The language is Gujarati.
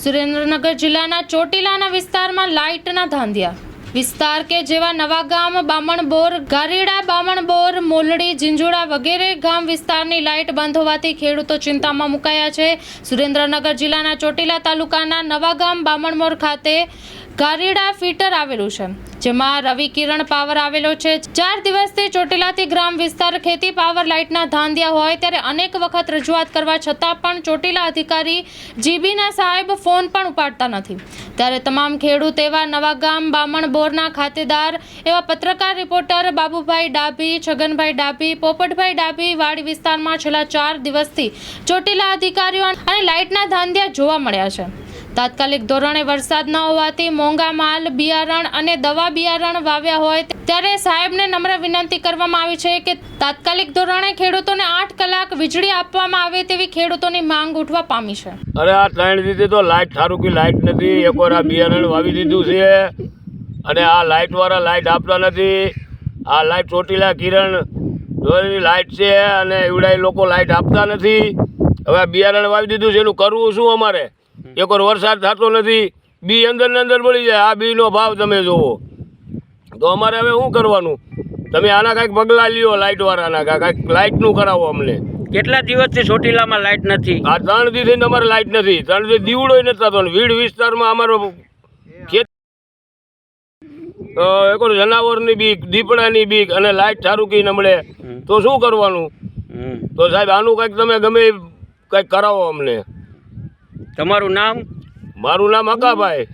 સુરેન્દ્રનગર જિલ્લાના ચોટીલાના વિસ્તારમાં લાઇટના ધાંધિયા. વિસ્તાર કે જેવા નવાગામ, બામણબોર, ગારીડા, બામણબોર, મોલડી, ઝીંઝુડા વગેરે ગામ વિસ્તારની લાઇટ બંધ હોવાથી ખેડૂતો ચિંતામાં મુકાયા છે. સુરેન્દ્રનગર જિલ્લાના ચોટીલા તાલુકાના નવાગામ, બામણબોર ખાતે ગારીડા ફીટર આવેલું છે, જેમાં રવિ કિરણ પાવર આવેલો છે. 4 દિવસથી ચોટીલાથી ગ્રામ વિસ્તાર ખેતી પાવર લાઇટના ધાંધિયા હોય ત્યારે અનેક વખત રજૂઆત કરવા છતાં પણ ચોટીલા અધિકારી જીબીના સાહેબ ફોન પણ ઉપાડતા નથી. ત્યારે તમામ ખેડૂત એવા નવાગામ, બામણબોરના ખાતેદાર એવા પત્રકાર રિપોર્ટર બાબુભાઈ ડાભી, છગનભાઈ ડાભી, પોપટભાઈ ડાભી વાડી વિસ્તારમાં છેલ્લા 4 દિવસથી ચોટીલા અધિકારીઓ અને લાઇટના ધાંધિયા જોવા મળ્યા છે. તાત્કાલિક ધોરણે વરસાદ ન હોવાથી મોંઘા માલ, બિયારણ અને દવા બિયારણ વાવ્યા હોય ત્યારે સાહેબને નમ્ર વિનંતી કરવામાં આવી છે કે તાત્કાલિક ધોરણે ખેડૂતોને 8 કલાક વીજળી આપવામાં આવે તેવી ખેડૂતોની માંગ ઉઠવા પામી છે. અરે આ 3 દીધી તો લાઇટ સારું કે લાઇટ નથી. એકવાર આ બિયારણ વાવી દીધું છે અને આ લાઇટવાળા લાઇટ આપતા નથી. આ લાઇટ ચોટીલા કિરણ લાઇટ છે અને એવડાય લોકો લાઇટ આપતા નથી. હવે આ બિયારણ વાવી દીધું છે, એનું કરવું શું અમારે? એકવાર વરસાદ થતો નથી, બી અંદર ને અંદર બળી જાય. આ બીનો ભાવ તમે જુઓ તો અમારે હવે શું કરવાનું? તમે આના કાંઈક પગલાં લ્યો, લાઇટવાળાના કાંઈક લાઇટનું કરાવો અમને. કેટલા દિવસથી ચોટીલામાં લાઇટ નથી? આ 3 દિવસથી અમારે લાઇટ નથી. 3 દિવસ દીવડો નથી થતો. વીડ વિસ્તારમાં અમારો ખેત એક જનાવરની બીક, દીપડાની બીક અને લાઇટ થારુકી નમળે તો શું કરવાનું? તો સાહેબ આનું કંઈક તમે ગમે કંઈક કરાવો અમને. તમારું નામ? મારું નામ અકાભાઈ.